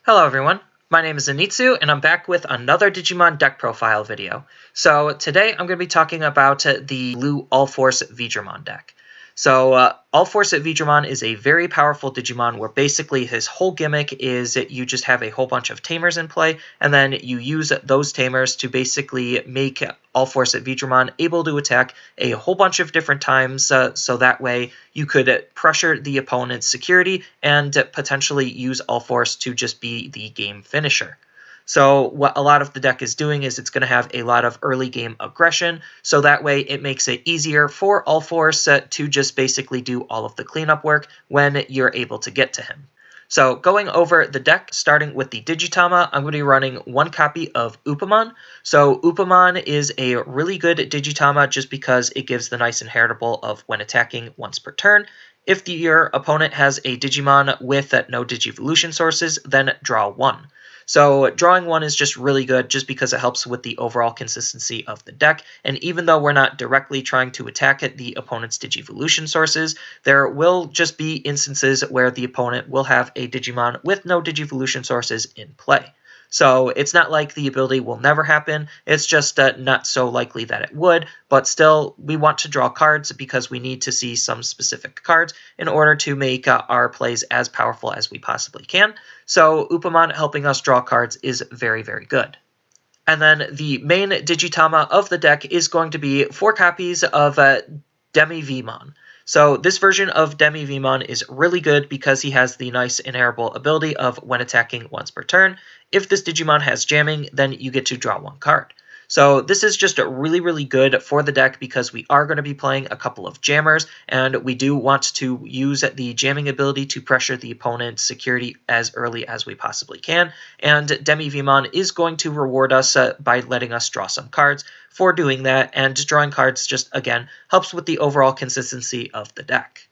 Hello everyone, my name is Anitsu and I'm back with another Digimon deck profile video. So today I'm going to be talking about the blue UlforceVeedramon deck. So UlforceVeedramon is a very powerful Digimon where basically his whole gimmick is that you just have a whole bunch of Tamers in play and then you use those Tamers to basically make UlforceVeedramon able to attack a whole bunch of different times so that way you could pressure the opponent's security and potentially use Ulforce to just be the game finisher. So what a lot of the deck is doing is it's going to have a lot of early game aggression, so that way it makes it easier for Ulforce to just basically do all of the cleanup work when you're able to get to him. So going over the deck, starting with the Digitama, I'm going to be running one copy of Upamon. So Upamon is a really good Digitama just because it gives the nice inheritable of when attacking once per turn. If your opponent has a Digimon with no Digivolution sources, then draw one. So drawing one is just really good just because it helps with the overall consistency of the deck, and even though we're not directly trying to attack the opponent's Digivolution sources, there will just be instances where the opponent will have a Digimon with no Digivolution sources in play. So it's not like the ability will never happen, it's just not so likely that it would, but still we want to draw cards because we need to see some specific cards in order to make our plays as powerful as we possibly can. So Upamon helping us draw cards is very, very good. And then the main Digitama of the deck is going to be 4 copies of DemiVeemon. So this version of DemiVeemon is really good because he has the nice inheritable ability of when attacking once per turn. If this Digimon has jamming, then you get to draw one card. So this is just really, really good for the deck because we are going to be playing a couple of jammers, and we do want to use the jamming ability to pressure the opponent's security as early as we possibly can. And DemiVeemon is going to reward us by letting us draw some cards for doing that, and drawing cards just, again, helps with the overall consistency of the deck.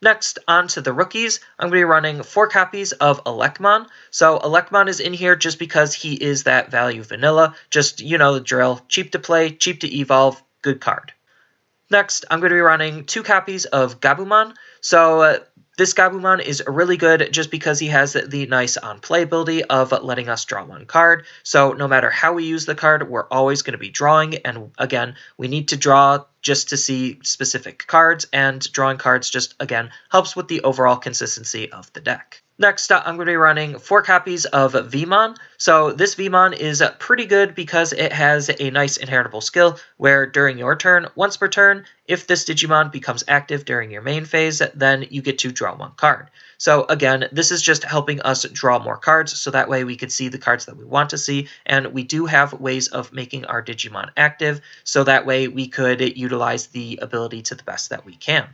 Next, on to the rookies, I'm going to be running 4 copies of Elecmon. So Elecmon is in here just because he is that value vanilla. Just, you know the drill. Cheap to play, cheap to evolve, good card. Next, I'm going to be running 2 copies of Gabumon. So this Gabumon is really good just because he has the nice on-play ability of letting us draw one card. So no matter how we use the card, we're always going to be drawing. And again, we need to draw just to see specific cards, and drawing cards just, again, helps with the overall consistency of the deck. Next, I'm going to be running 4 copies of Veemon. So this Veemon is pretty good because it has a nice inheritable skill where during your turn, once per turn, if this Digimon becomes active during your main phase, then you get to draw one card. So again, this is just helping us draw more cards so that way we could see the cards that we want to see, and we do have ways of making our Digimon active so that way we could utilize the ability to the best that we can.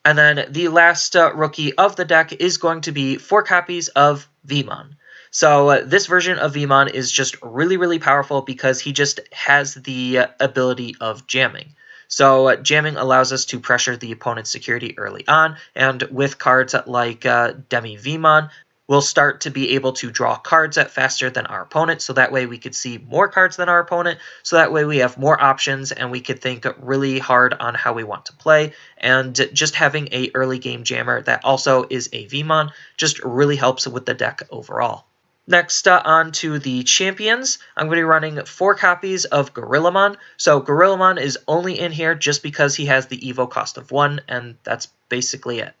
And then the last rookie of the deck is going to be 4 copies of Veemon. So this version of Veemon is just really, really powerful because he just has the ability of jamming. So jamming allows us to pressure the opponent's security early on, and with cards like DemiVeemon, we'll start to be able to draw cards faster than our opponent, so that way we could see more cards than our opponent, so that way we have more options and we could think really hard on how we want to play, and just having a early game jammer that also is a Veemon just really helps with the deck overall. Next, on to the champions. I'm going to be running 4 copies of Gorillamon. So Gorillamon is only in here just because he has the Evo cost of 1, and that's basically it.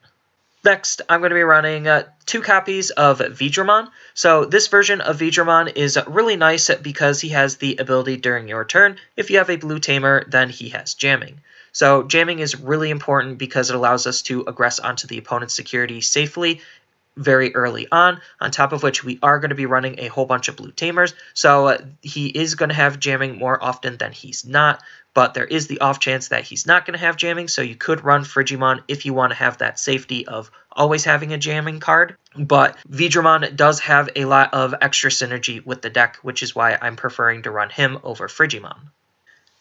Next, I'm going to be running 2 copies of Vedramon. So this version of Vedramon is really nice because he has the ability during your turn. If you have a blue tamer, then he has jamming. So jamming is really important because it allows us to aggress onto the opponent's security safely very early on top of which we are going to be running a whole bunch of blue tamers, so he is going to have jamming more often than he's not, but there is the off chance that he's not going to have jamming, so you could run Frigimon if you want to have that safety of always having a jamming card, but Vedramon does have a lot of extra synergy with the deck, which is why I'm preferring to run him over Frigimon.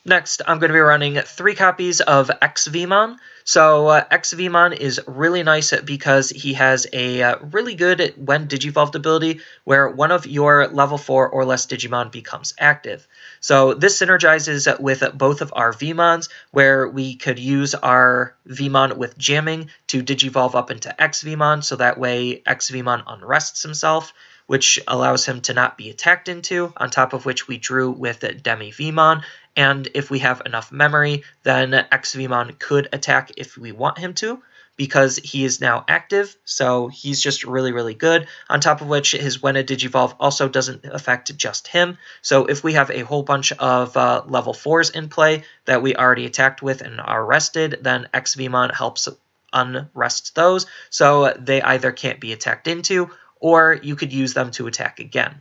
Next, I'm going to be running 3 copies of XVeemon. So XVeemon is really nice because he has a really good when Digivolved ability where one of your level 4 or less Digimon becomes active. So this synergizes with both of our Veemons, where we could use our Veemon with jamming to Digivolve up into XVeemon, so that way XVeemon unrests himself. which allows him to not be attacked into, on top of which we drew with DemiVeemon, and if we have enough memory, then XVeemon could attack if we want him to, because he is now active, so he's just really, really good. On top of which, his when a Digivolve also doesn't affect just him, so if we have a whole bunch of level 4s in play that we already attacked with and are rested, then XVeemon helps unrest those, so they either can't be attacked into, or you could use them to attack again.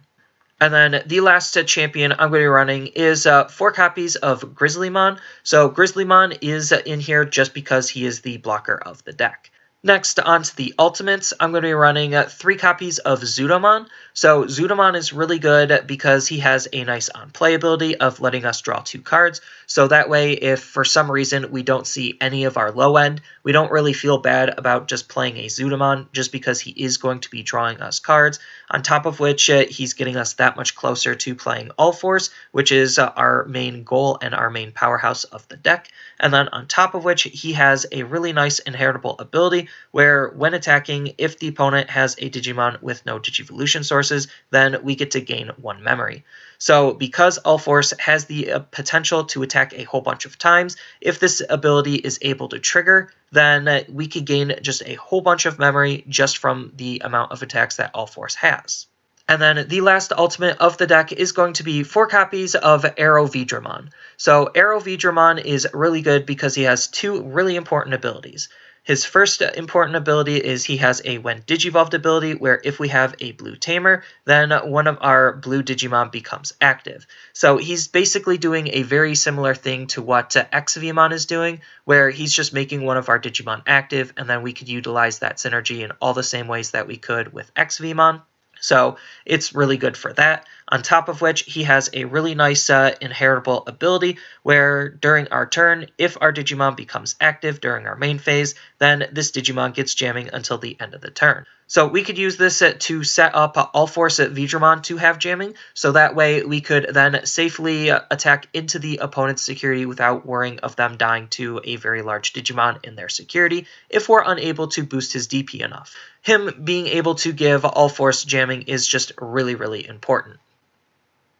And then the last champion I'm going to be running is 4 copies of Grizzlymon. So Grizzlymon is in here just because he is the blocker of the deck. Next, on to the ultimates, I'm going to be running 3 copies of Zudomon. So Zudomon is really good because he has a nice on-play ability of letting us draw 2 cards. So that way, if for some reason we don't see any of our low end, we don't really feel bad about just playing a Zudomon just because he is going to be drawing us cards. On top of which, he's getting us that much closer to playing Ulforce, which is our main goal and our main powerhouse of the deck. And then on top of which, he has a really nice inheritable ability where when attacking, if the opponent has a Digimon with no Digivolution sources, then we get to gain 1 memory. So because Ulforce has the potential to attack a whole bunch of times, if this ability is able to trigger, then we could gain just a whole bunch of memory just from the amount of attacks that Ulforce has. And then the last ultimate of the deck is going to be 4 copies of Vedramon. So Vedramon is really good because he has 2 really important abilities. His first important ability is he has a when Digivolved ability where if we have a blue Tamer, then one of our blue Digimon becomes active. So he's basically doing a very similar thing to what XVeemon is doing, where he's just making one of our Digimon active, and then we could utilize that synergy in all the same ways that we could with XVeemon. So it's really good for that. On top of which, he has a really nice inheritable ability where during our turn, if our Digimon becomes active during our main phase, then this Digimon gets jamming until the end of the turn. So we could use this to set up UlforceVeedramon to have jamming, so that way we could then safely attack into the opponent's security without worrying of them dying to a very large Digimon in their security if we're unable to boost his DP enough. Him being able to give Ulforce jamming is just really, really important.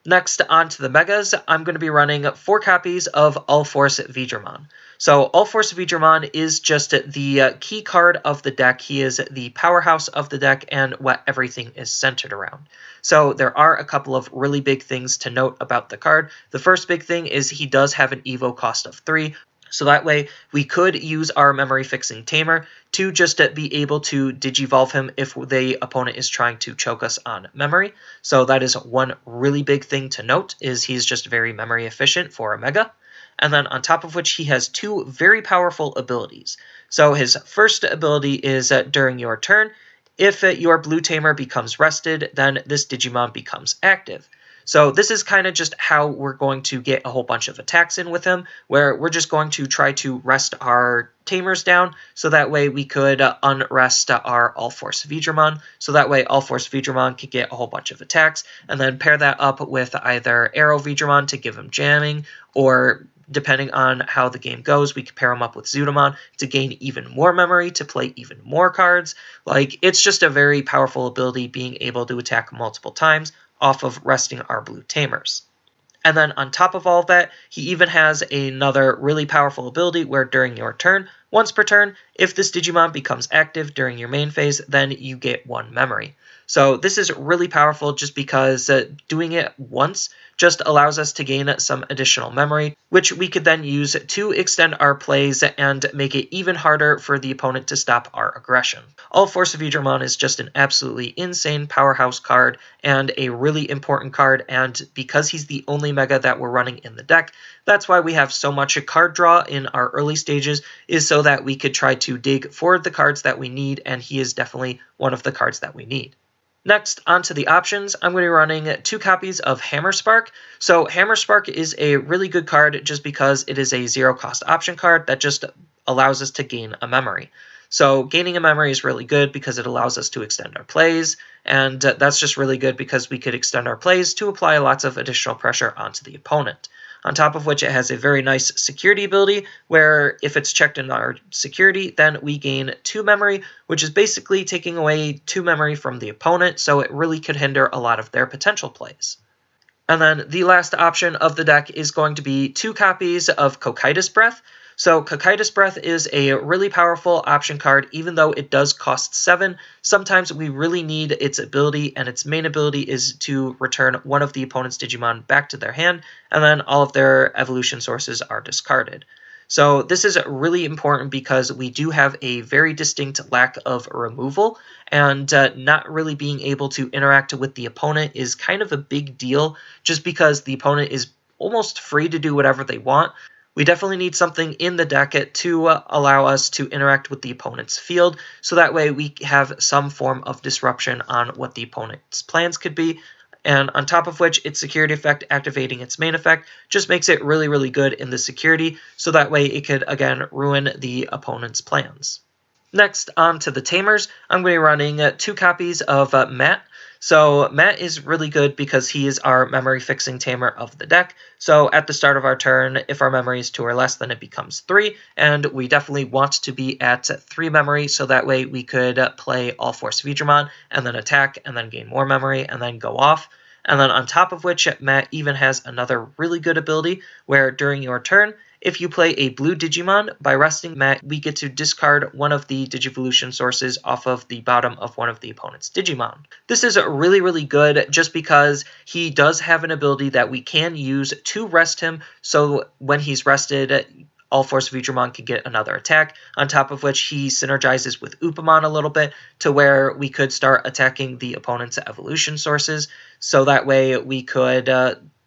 Next, on to the Megas, I'm going to be running 4 copies of UlforceVeedramon. So UlforceVeedramon is just the key card of the deck. He is the powerhouse of the deck and what everything is centered around. So there are a couple of really big things to note about the card. The first big thing is he does have an Evo cost of 3. So that way, we could use our Memory Fixing Tamer to just be able to Digivolve him if the opponent is trying to choke us on memory. So that is one really big thing to note, is he's just very memory efficient for a Mega. And then on top of which, he has 2 very powerful abilities. So his first ability is during your turn, if your Blue Tamer becomes rested, then this Digimon becomes active. So this is kind of just how we're going to get a whole bunch of attacks in with him, where we're just going to try to rest our Tamers down, so that way we could unrest our UlforceVeedramon, so that way UlforceVeedramon could get a whole bunch of attacks, and then pair that up with either Vedramon to give him jamming, or depending on how the game goes, we could pair him up with Zudomon to gain even more memory, to play even more cards. Like, it's just a very powerful ability, being able to attack multiple times off of resting our blue Tamers. And then on top of all of that, he even has another really powerful ability where during your turn, once per turn, if this Digimon becomes active during your main phase, then you get 1 memory. So this is really powerful just because doing it once just allows us to gain some additional memory, which we could then use to extend our plays and make it even harder for the opponent to stop our aggression. UlforceVeedramon is just an absolutely insane powerhouse card and a really important card, and because he's the only Mega that we're running in the deck, that's why we have so much card draw in our early stages, is so that we could try to dig for the cards that we need, and he is definitely one of the cards that we need. Next, onto the options, I'm going to be running 2 copies of Hammerspark. So Hammerspark is a really good card just because it is a 0-cost option card that just allows us to gain a memory. So gaining a memory is really good because it allows us to extend our plays, and that's just really good because we could extend our plays to apply lots of additional pressure onto the opponent. on top of which it has a very nice security ability, where if it's checked in our security, then we gain 2 memory, which is basically taking away 2 memory from the opponent, so it really could hinder a lot of their potential plays. And then the last option of the deck is going to be 2 copies of Cocytus Breath. So Cocytus Breath is a really powerful option card, even though it does cost 7. Sometimes we really need its ability, and its main ability is to return one of the opponent's Digimon back to their hand, and then all of their evolution sources are discarded. So this is really important because we do have a very distinct lack of removal, and not really being able to interact with the opponent is kind of a big deal, just because the opponent is almost free to do whatever they want. We definitely need something in the deck to allow us to interact with the opponent's field, so that way we have some form of disruption on what the opponent's plans could be. And on top of which, its security effect activating its main effect just makes it really, really good in the security, so that way it could, again, ruin the opponent's plans. Next, on to the Tamers. I'm going to be running 2 copies of Matt. So Matt is really good because he is our memory fixing tamer of the deck. So at the start of our turn, if our memory is 2 or less, then it becomes 3. And we definitely want to be at 3 memory, so that way we could play UlforceVeedramon and then attack and then gain more memory and then go off. And then on top of which, Matt even has another really good ability where during your turn, if you play a blue Digimon, by resting Matt, we get to discard one of the Digivolution sources off of the bottom of one of the opponent's Digimon. This is really, really good just because he does have an ability that we can use to rest him, so when he's rested, UlforceVeedramon can get another attack, on top of which he synergizes with Upamon a little bit to where we could start attacking the opponent's evolution sources, so that way we could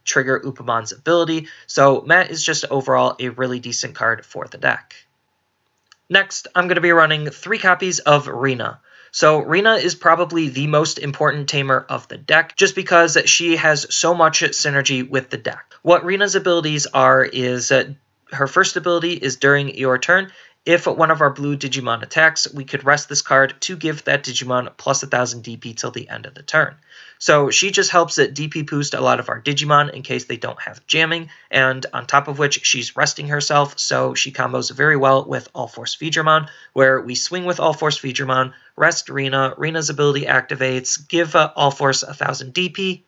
trigger Upamon's ability. So Matt is just overall a really decent card for the deck. Next, I'm going to be running 3 copies of Rena. So Rena is probably the most important tamer of the deck, just because she has so much synergy with the deck. What Rena's abilities are is her first ability is during your turn. If one of our blue Digimon attacks, we could rest this card to give that Digimon plus 1000 DP till the end of the turn. So she just helps DP boost a lot of our Digimon in case they don't have jamming, and on top of which she's resting herself, so she combos very well with UlforceVeedramon, where we swing with UlforceVeedramon, rest Rena, Rena's ability activates, give Allforce 1000 DP,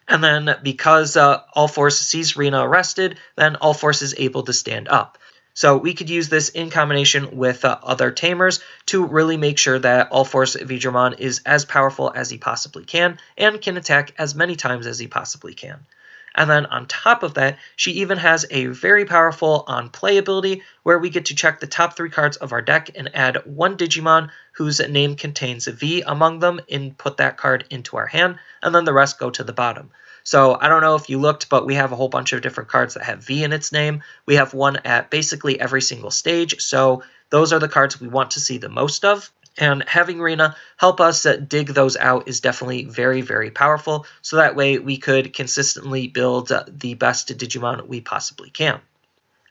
and then because Allforce sees Rena rested, then Allforce is able to stand up. So we could use this in combination with other tamers to really make sure that UlforceVeedramon is as powerful as he possibly can and can attack as many times as he possibly can. And then on top of that, she even has a very powerful on-play ability where we get to check the top 3 cards of our deck and add 1 Digimon whose name contains a V among them and put that card into our hand, and then the rest go to the bottom. So I don't know if you looked, but we have a whole bunch of different cards that have V in its name. We have one at basically every single stage, so those are the cards we want to see the most of. And having Rena help us dig those out is definitely very, very powerful, so that way we could consistently build the best Digimon we possibly can.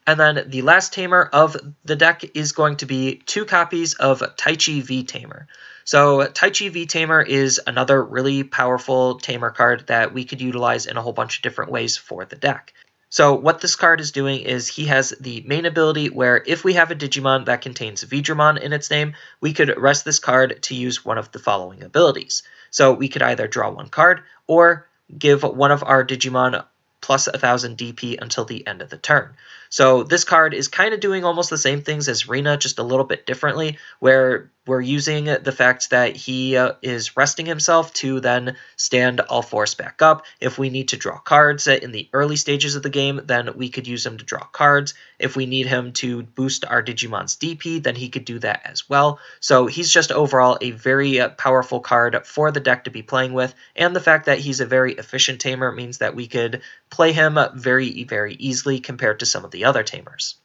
And then the last tamer of the deck is going to be 2 copies of Taichi V Tamer. So Taichi V Tamer is another really powerful tamer card that we could utilize in a whole bunch of different ways for the deck. So what this card is doing is he has the main ability where if we have a Digimon that contains Vedramon in its name, we could rest this card to use one of the following abilities. So we could either draw 1 card or give one of our Digimon plus 1000 DP until the end of the turn. So this card is kind of doing almost the same things as Rena, just a little bit differently, where we're using the fact that he is resting himself to then stand Allforce back up. If we need to draw cards in the early stages of the game, then we could use him to draw cards. If we need him to boost our Digimon's DP, then he could do that as well. So he's just overall a very powerful card for the deck to be playing with, and the fact that he's a very efficient tamer means that we could play him very, very easily compared to some of the other tamers.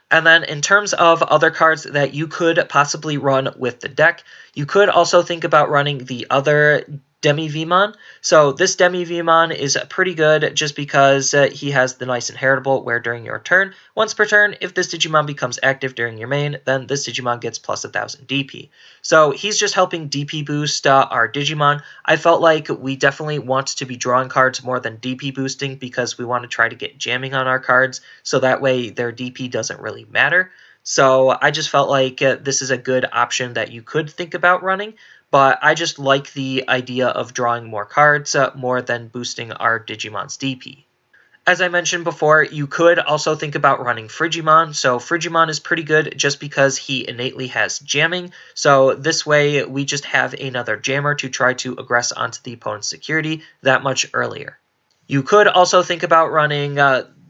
And then in terms of other cards that you could possibly run with the deck, you could also think about running the other DemiVeemon. So this DemiVeemon is pretty good just because he has the nice inheritable where during your turn, once per turn, if this Digimon becomes active during your main, then this Digimon gets plus 1000 DP. So he's just helping DP boost our Digimon. I felt like we definitely want to be drawing cards more than DP boosting because we want to try to get jamming on our cards, so that way their DP doesn't really matter. So I just felt like this is a good option that you could think about running. But I just like the idea of drawing more cards more than boosting our Digimon's DP. As I mentioned before, you could also think about running Frigimon. So Frigimon is pretty good just because he innately has jamming. So this way we just have another jammer to try to aggress onto the opponent's security that much earlier. You could also think about running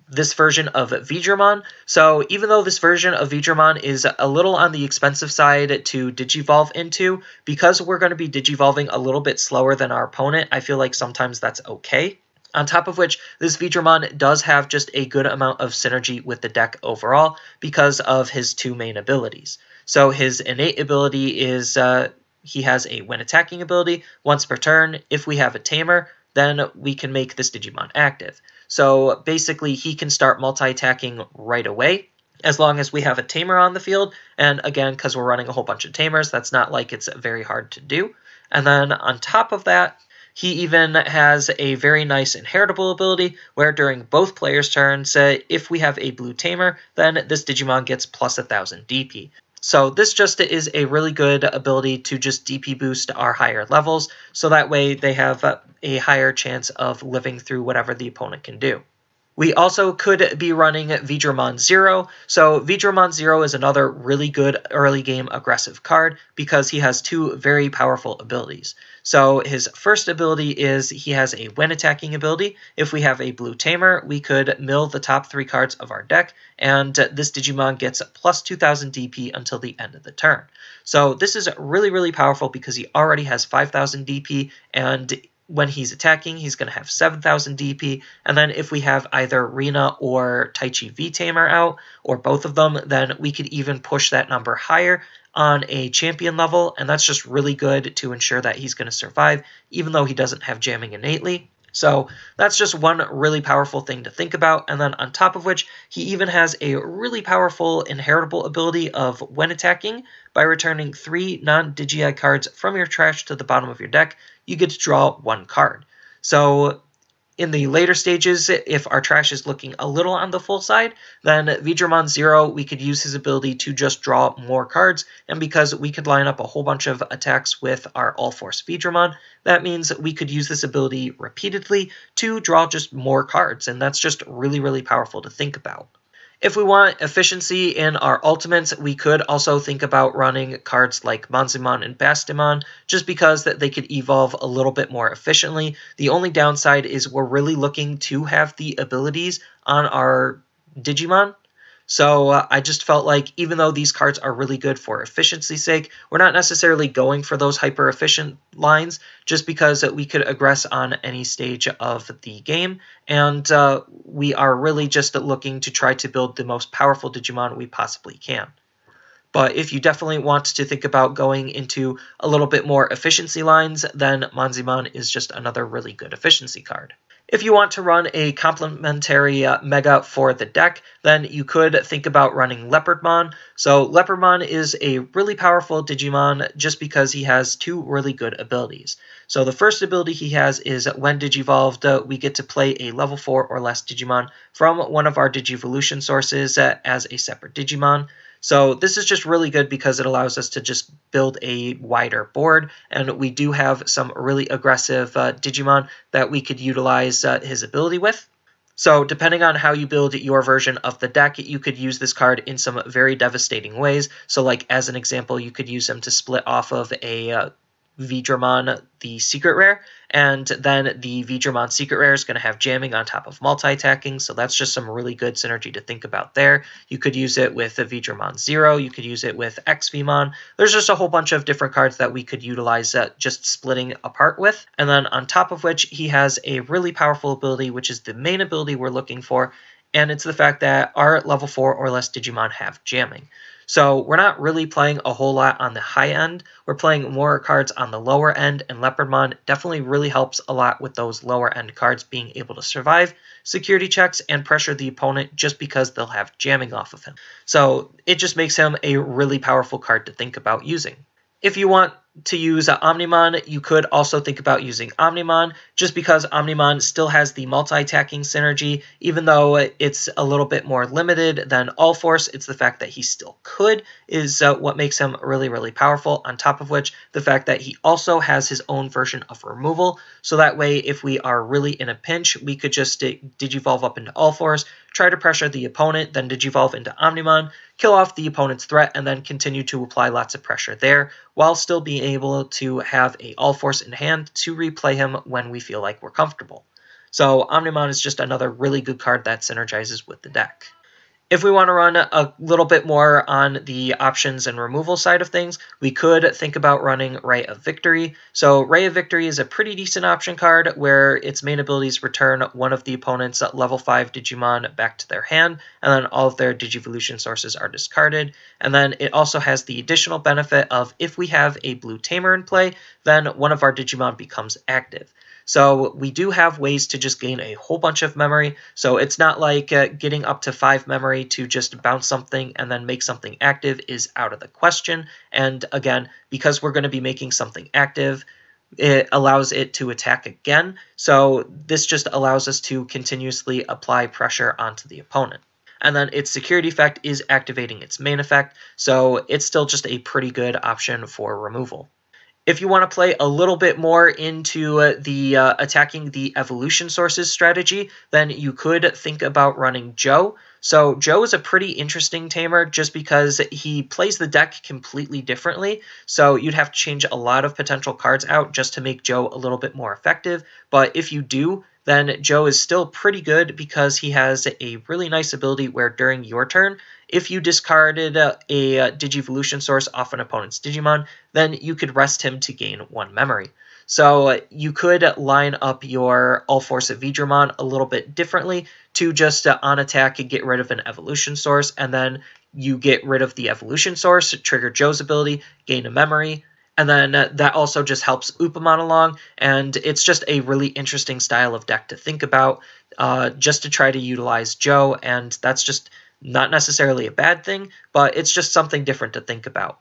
this version of Vedramon. So even though this version of Vedramon is a little on the expensive side to digivolve into, because we're going to be digivolving a little bit slower than our opponent, I feel like sometimes that's okay. On top of which, this Vedramon does have just a good amount of synergy with the deck overall because of his two main abilities. So his innate ability is he has a when attacking ability once per turn. If we have a Tamer, then we can make this Digimon active. So basically, he can start multi-attacking right away as long as we have a Tamer on the field. And again, because we're running a whole bunch of Tamers, that's not like it's very hard to do. And then on top of that, he even has a very nice inheritable ability where during both players' turns, if we have a blue Tamer, then this Digimon gets plus 1000 DP. So this just is a really good ability to just DP boost our higher levels, so that way they have a higher chance of living through whatever the opponent can do. We also could be running Vedramon Zero. So Vedramon Zero is another really good early game aggressive card because he has two very powerful abilities. So his first ability is he has a when attacking ability. If we have a blue Tamer, we could mill the top 3 cards of our deck, and this Digimon gets plus 2000 DP until the end of the turn. So this is really, really powerful because he already has 5000 DP, and when he's attacking, he's going to have 7,000 DP, and then if we have either Rina or Taichi V-Tamer out, or both of them, then we could even push that number higher on a champion level, and that's just really good to ensure that he's going to survive, even though he doesn't have jamming innately. So that's just one really powerful thing to think about, and then on top of which, he even has a really powerful inheritable ability of when attacking, by returning 3 non-Digi cards from your trash to the bottom of your deck, you get to draw 1 card. So in the later stages, if our trash is looking a little on the full side, then Vedramon Zero, we could use his ability to just draw more cards, and because we could line up a whole bunch of attacks with our UlforceVeedramon, that means we could use this ability repeatedly to draw just more cards, and that's just really, really powerful to think about. If we want efficiency in our ultimates, we could also think about running cards like Monzimon and Bastimon, just because that they could evolve a little bit more efficiently. The only downside is we're really looking to have the abilities on our Digimon. So I just felt like even though these cards are really good for efficiency's sake, we're not necessarily going for those hyper efficient lines just because we could aggress on any stage of the game, and we are really just looking to try to build the most powerful Digimon we possibly can. But if you definitely want to think about going into a little bit more efficiency lines, then Monzimon is just another really good efficiency card. If you want to run a complementary mega for the deck, then you could think about running Leopardmon. So Leopardmon is a really powerful Digimon just because he has 2 really good abilities. So the first ability he has is when Digivolved, we get to play a level 4 or less Digimon from one of our Digivolution sources as a separate Digimon. So this is just really good because it allows us to just build a wider board, and we do have some really aggressive Digimon that we could utilize his ability with. So depending on how you build your version of the deck, you could use this card in some very devastating ways. So like as an example, you could use him to split off of a Vedramon, the secret rare, and then the Vedramon secret rare is going to have jamming on top of multi-attacking, so that's just some really good synergy to think about there. You could use it with the Vedramon Zero, you could use it with XVmon. There's just a whole bunch of different cards that we could utilize just splitting apart with, and then on top of which he has a really powerful ability, which is the main ability we're looking for, and it's the fact that our level 4 or less Digimon have jamming. So we're not really playing a whole lot on the high end. We're playing more cards on the lower end, and Leopardmon definitely really helps a lot with those lower end cards being able to survive security checks and pressure the opponent just because they'll have jamming off of him. So it just makes him a really powerful card to think about using. If you want to use Omnimon, you could also think about using Omnimon, just because Omnimon still has the multi-attacking synergy. Even though it's a little bit more limited than Allforce, it's the fact that he still could is what makes him really, really powerful. On top of which, the fact that he also has his own version of removal, so that way if we are really in a pinch, we could just Digivolve up into Allforce, try to pressure the opponent, then Digivolve into Omnimon, kill off the opponent's threat, and then continue to apply lots of pressure there, while still being able to have a Allforce in hand to replay him when we feel like we're comfortable. So Omnimon is just another really good card that synergizes with the deck. If we want to run a little bit more on the options and removal side of things, we could think about running Ray of Victory. So Ray of Victory is a pretty decent option card where its main abilities return one of the opponent's level 5 Digimon back to their hand, and then all of their Digivolution sources are discarded. And then it also has the additional benefit of if we have a blue Tamer in play, then one of our Digimon becomes active. So we do have ways to just gain a whole bunch of memory, so it's not like getting up to 5 memory to just bounce something and then make something active is out of the question. And again, because we're going to be making something active, it allows it to attack again, so this just allows us to continuously apply pressure onto the opponent. And then its security effect is activating its main effect, so it's still just a pretty good option for removal. If you want to play a little bit more into the attacking the evolution sources strategy, then you could think about running Joe. So Joe is a pretty interesting tamer just because he plays the deck completely differently. So you'd have to change a lot of potential cards out just to make Joe a little bit more effective. But if you do, then Joe is still pretty good because he has a really nice ability where during your turn, if you discarded a Digivolution source off an opponent's Digimon, then you could rest him to gain 1 memory. So you could line up your UlforceVeedramon a little bit differently to just on attack get rid of an evolution source, and then you get rid of the evolution source, trigger Joe's ability, gain a memory, and then that also just helps Upamon along, and it's just a really interesting style of deck to think about just to try to utilize Joe, and that's just not necessarily a bad thing, but it's just something different to think about.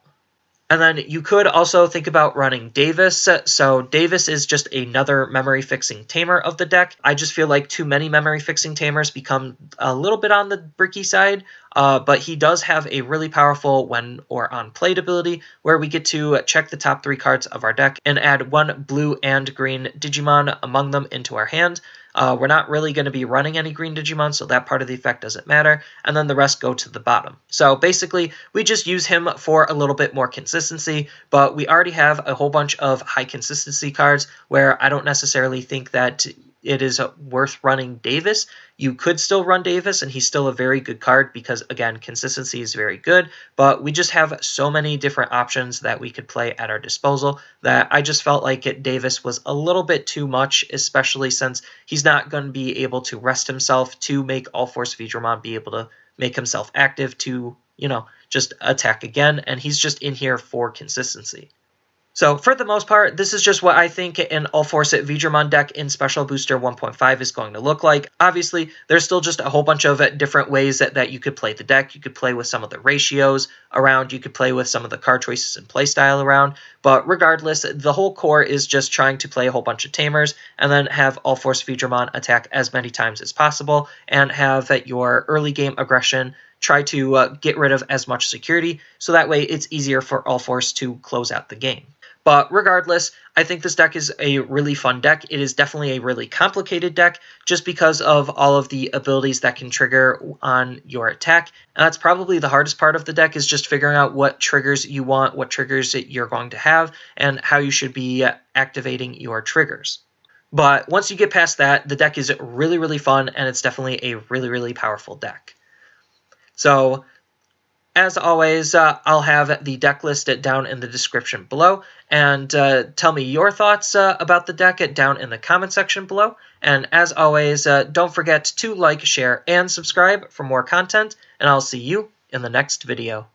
And then you could also think about running Davis. So Davis is just another memory fixing tamer of the deck. I just feel like too many memory fixing tamers become a little bit on the bricky side, but he does have a really powerful when or on played ability where we get to check the top 3 cards of our deck and add 1 blue and green Digimon among them into our hand. We're not really going to be running any green Digimon, so that part of the effect doesn't matter, and then the rest go to the bottom. So basically, we just use him for a little bit more consistency, but we already have a whole bunch of high consistency cards where I don't necessarily think that it is worth running Davis. You could still run Davis, and he's still a very good card because, again, consistency is very good, but we just have so many different options that we could play at our disposal that I just felt like Davis was a little bit too much, especially since he's not going to be able to rest himself to make UlforceVeedramon be able to make himself active to, just attack again, and he's just in here for consistency. So for the most part, this is just what I think an UlforceVeedramon deck in Special Booster 1.5 is going to look like. Obviously, there's still just a whole bunch of different ways that you could play the deck. You could play with some of the ratios around. You could play with some of the card choices and playstyle around. But regardless, the whole core is just trying to play a whole bunch of tamers and then have UlforceVeedramon attack as many times as possible and have your early game aggression try to get rid of as much security, so that way it's easier for Allforce to close out the game. But regardless, I think this deck is a really fun deck. It is definitely a really complicated deck just because of all of the abilities that can trigger on your attack. And that's probably the hardest part of the deck, is just figuring out what triggers you want, what triggers you're going to have, and how you should be activating your triggers. But once you get past that, the deck is really, really fun, and it's definitely a really, really powerful deck. So, as always, I'll have the deck list down in the description below, and tell me your thoughts about the deck down in the comment section below. And as always, don't forget to like, share, and subscribe for more content, and I'll see you in the next video.